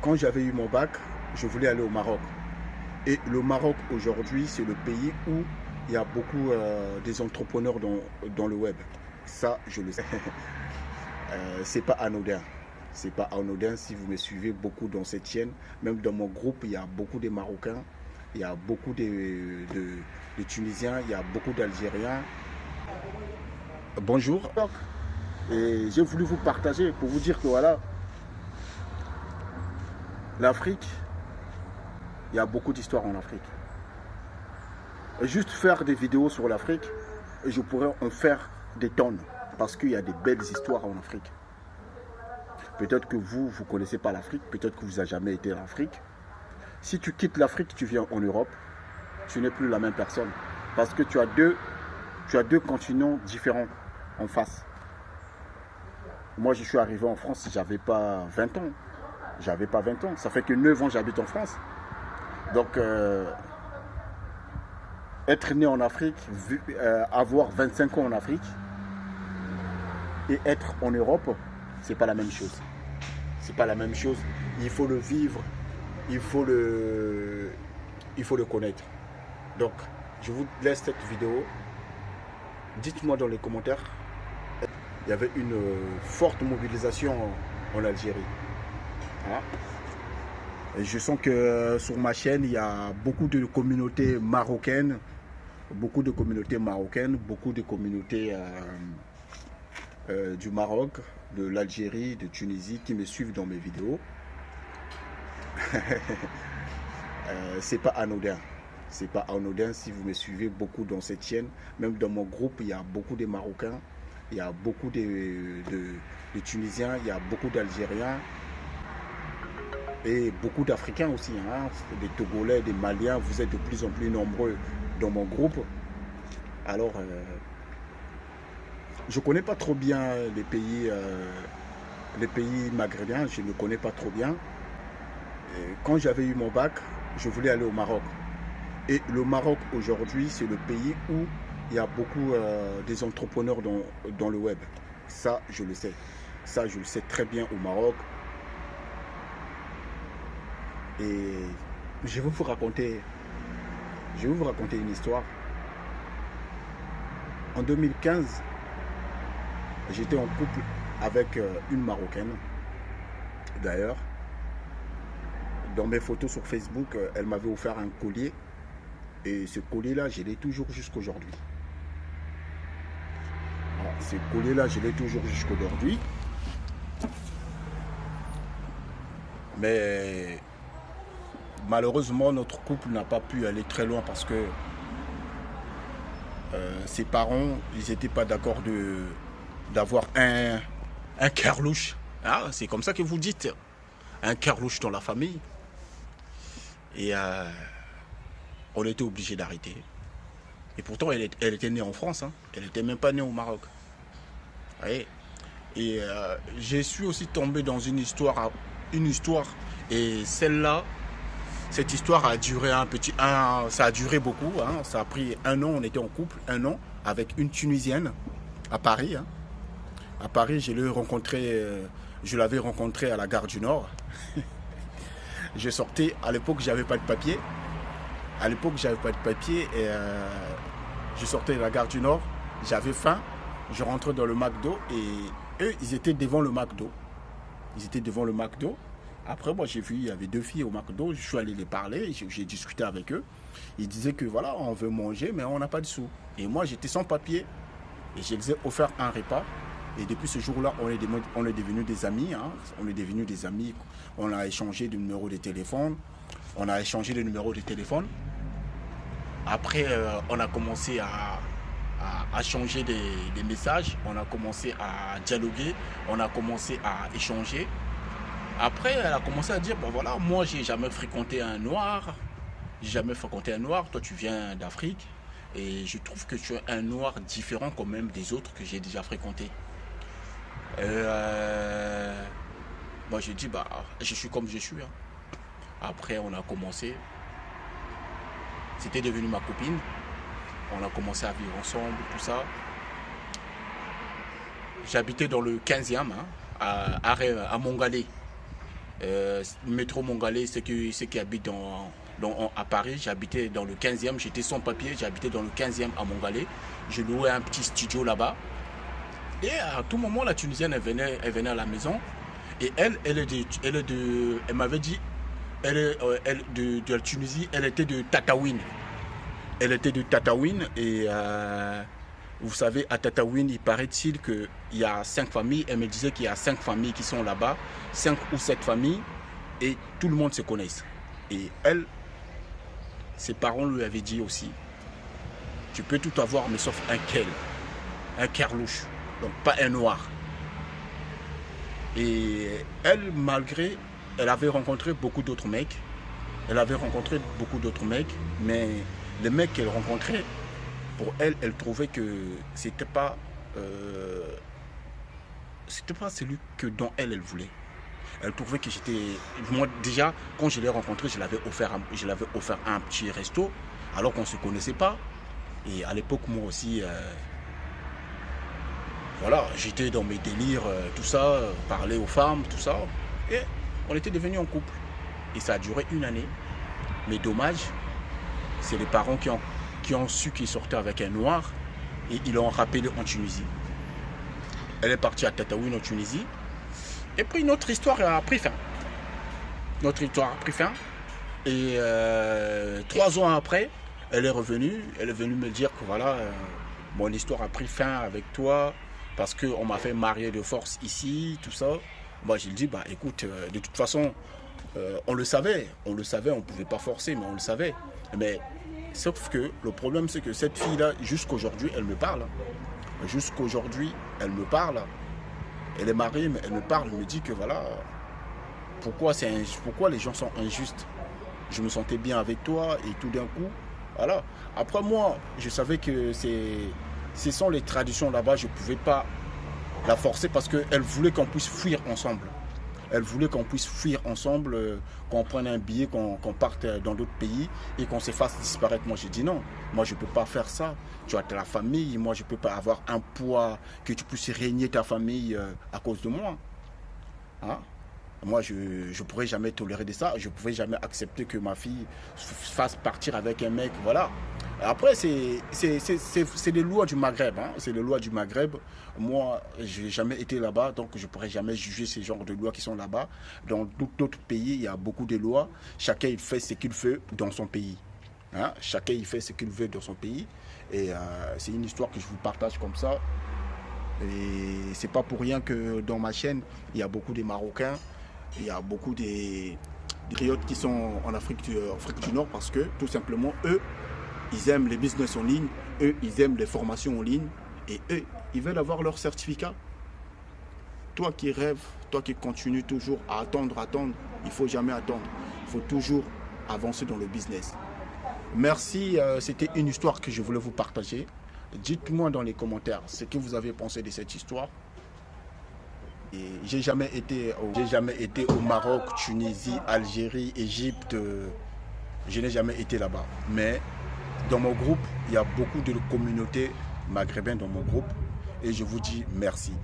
Quand j'avais eu mon bac, je voulais aller au Maroc. Et le Maroc aujourd'hui, c'est le pays où il y a beaucoup des entrepreneurs dans le web. Ça, je le sais. C'est pas anodin. C'est pas anodin si vous me suivez beaucoup dans cette chaîne. Même dans mon groupe, il y a beaucoup de Marocains, il y a beaucoup de Tunisiens, il y a beaucoup d'Algériens. Bonjour. Et j'ai voulu vous partager pour vous dire que voilà, l'Afrique, il y a beaucoup d'histoires en Afrique. Et juste faire des vidéos sur l'Afrique, et je pourrais en faire des tonnes. Parce qu'il y a des belles histoires en Afrique. Peut-être que vous ne connaissez pas l'Afrique, peut-être que vous n'avez jamais été en Afrique. Si tu quittes l'Afrique, tu viens en Europe, tu n'es plus la même personne. Parce que tu as deux continents différents en face. Moi, je suis arrivé en France, j'avais pas 20 ans. J'avais pas 20 ans. Ça fait que 9 ans que j'habite en France. Donc, être né en Afrique, avoir 25 ans en Afrique et être en Europe, c'est pas la même chose. C'est pas la même chose. Il faut le vivre, il faut le connaître. Donc, je vous laisse cette vidéo. Dites-moi dans les commentaires. Il y avait une forte mobilisation en Algérie. Hein? Et je sens que sur ma chaîne, il y a beaucoup de communautés marocaines, beaucoup de communautés du Maroc, de l'Algérie, de Tunisie qui me suivent dans mes vidéos. C'est pas anodin. C'est pas anodin si vous me suivez beaucoup dans cette chaîne. Même dans mon groupe, il y a beaucoup de Marocains, il y a beaucoup de Tunisiens, il y a beaucoup d'Algériens et beaucoup d'Africains aussi. Hein. Des Togolais, des Maliens, vous êtes de plus en plus nombreux dans mon groupe. Alors, je ne connais pas trop bien les pays maghrébins, je ne connais pas trop bien. Et quand j'avais eu mon bac, je voulais aller au Maroc. Et le Maroc aujourd'hui, c'est le pays où il y a beaucoup des entrepreneurs dans le web. Ça, je le sais. Ça, je le sais très bien au Maroc. Et je vais vous raconter une histoire. En 2015, j'étais en couple avec une Marocaine. D'ailleurs, dans mes photos sur Facebook, elle m'avait offert un collier. Et ce collier-là, je l'ai toujours jusqu'aujourd'hui. Ce collier-là, je l'ai toujours jusqu'aujourd'hui. Mais malheureusement, notre couple n'a pas pu aller très loin parce que ses parents, ils n'étaient pas d'accord d'avoir un carlouche. Ah, c'est comme ça que vous dites. Un carlouche dans la famille. Et on était obligé d'arrêter. Et pourtant, elle était née en France. Hein. Elle n'était même pas née au Maroc. Vous voyez? Et je suis aussi tombé dans une histoire. Et celle-là, cette histoire a duré ça a duré beaucoup. Hein. Ça a pris 1 an. On était en couple 1 an avec une Tunisienne à Paris. Hein. À Paris, je l'avais rencontrée à la gare du Nord. Je sortais. À l'époque, j'avais pas de papier. Et je sortais de la gare du Nord. J'avais faim. Je rentrais dans le McDo et eux, ils étaient devant le McDo. Après, moi, j'ai vu, il y avait 2 filles au McDo. Je suis allé les parler, j'ai discuté avec eux. Ils disaient que voilà, on veut manger, mais on n'a pas de sous. Et moi, j'étais sans papier. Et je les ai offert un repas. Et depuis ce jour-là, on est devenus des amis. Hein. On a échangé de numéros de téléphone. Après, on a commencé à changer des messages. On a commencé à dialoguer. On a commencé à échanger. Après, elle a commencé à dire, bon voilà, moi, j'ai jamais fréquenté un noir. Toi, tu viens d'Afrique. Et je trouve que tu es un noir différent quand même des autres que j'ai déjà fréquentés. Moi, j'ai dit, bah, je suis comme je suis. Hein. Après, on a commencé. C'était devenu ma copine. On a commencé à vivre ensemble, tout ça. J'habitais dans le 15e, hein, à Montgalé. Métro Montgalais, ceux qui habitent à Paris, j'habitais dans le 15e, j'étais sans papier, j'habitais dans le 15e à Montgalais. Je louais un petit studio là-bas. Et à tout moment, la Tunisienne, elle venait à la maison. Et elle m'avait dit, de la Tunisie, elle était de Tataouine. Elle était de Tataouine et vous savez, à Tataouine, il paraît-il qu'il y a 5 familles. Elle me disait qu'il y a 5 familles qui sont là-bas, 5 ou 7 familles, et tout le monde se connaît. Et elle, ses parents lui avaient dit aussi, tu peux tout avoir, mais sauf un kerlouche, donc pas un noir. Et elle, malgré, elle avait rencontré beaucoup d'autres mecs. Mais les mecs qu'elle rencontrait, pour elle, elle trouvait que c'était pas celui dont elle voulait. Elle trouvait que j'étais... Moi, déjà, quand je l'ai rencontré, je l'avais offert un petit resto, alors qu'on ne se connaissait pas. Et à l'époque, moi aussi, voilà, j'étais dans mes délires, tout ça, parler aux femmes, tout ça. Et on était devenus en couple. Et ça a duré 1 année. Mais dommage, c'est les parents qui ont su qu'il sortait avec un noir et ils l'ont rappelé en Tunisie. Elle est partie à Tataouine en Tunisie. Et puis notre histoire a pris fin. Et 3 ans après, elle est venue me dire que voilà, mon histoire a pris fin avec toi parce qu'on m'a fait marier de force ici, tout ça. Moi, je lui dis, bah écoute, de toute façon, on le savait, on ne pouvait pas forcer, mais on le savait. Mais sauf que le problème, c'est que cette fille-là, jusqu'aujourd'hui, elle me parle. Elle est mariée, mais elle me parle, elle me dit que voilà, pourquoi les gens sont injustes. Je me sentais bien avec toi et tout d'un coup, voilà. Après moi, je savais que ce sont les traditions là-bas, je ne pouvais pas la forcer parce qu'elle voulait qu'on puisse fuir ensemble. Qu'on prenne un billet, qu'on parte dans d'autres pays et qu'on se fasse disparaître. Moi, j'ai dit non. Moi, je ne peux pas faire ça. Tu as ta famille. Moi, je ne peux pas avoir un poids que tu puisses régner ta famille à cause de moi. Hein? Moi, je ne pourrais jamais tolérer de ça. Je ne pouvais jamais accepter que ma fille fasse partir avec un mec. Voilà. Après, c'est les lois du Maghreb. Hein. C'est les lois du Maghreb. Moi, je n'ai jamais été là-bas, donc je ne pourrais jamais juger ces genres de lois qui sont là-bas. Dans d'autres pays, il y a beaucoup de lois. Chacun il fait ce qu'il veut dans son pays. Hein. Chacun il fait ce qu'il veut dans son pays. Et c'est une histoire que je vous partage comme ça. Et c'est pas pour rien que dans ma chaîne, il y a beaucoup de Marocains. Il y a beaucoup des griottes qui sont en Afrique du Nord parce que tout simplement, eux, ils aiment les business en ligne, eux, ils aiment les formations en ligne et eux, ils veulent avoir leur certificat. Toi qui rêves, toi qui continues toujours à attendre, il ne faut jamais attendre. Il faut toujours avancer dans le business. Merci, c'était une histoire que je voulais vous partager. Dites-moi dans les commentaires ce que vous avez pensé de cette histoire. J'ai jamais été au Maroc, Tunisie, Algérie, Égypte. Je n'ai jamais été là-bas. Mais dans mon groupe, il y a beaucoup de communautés maghrébines dans mon groupe. Et je vous dis merci.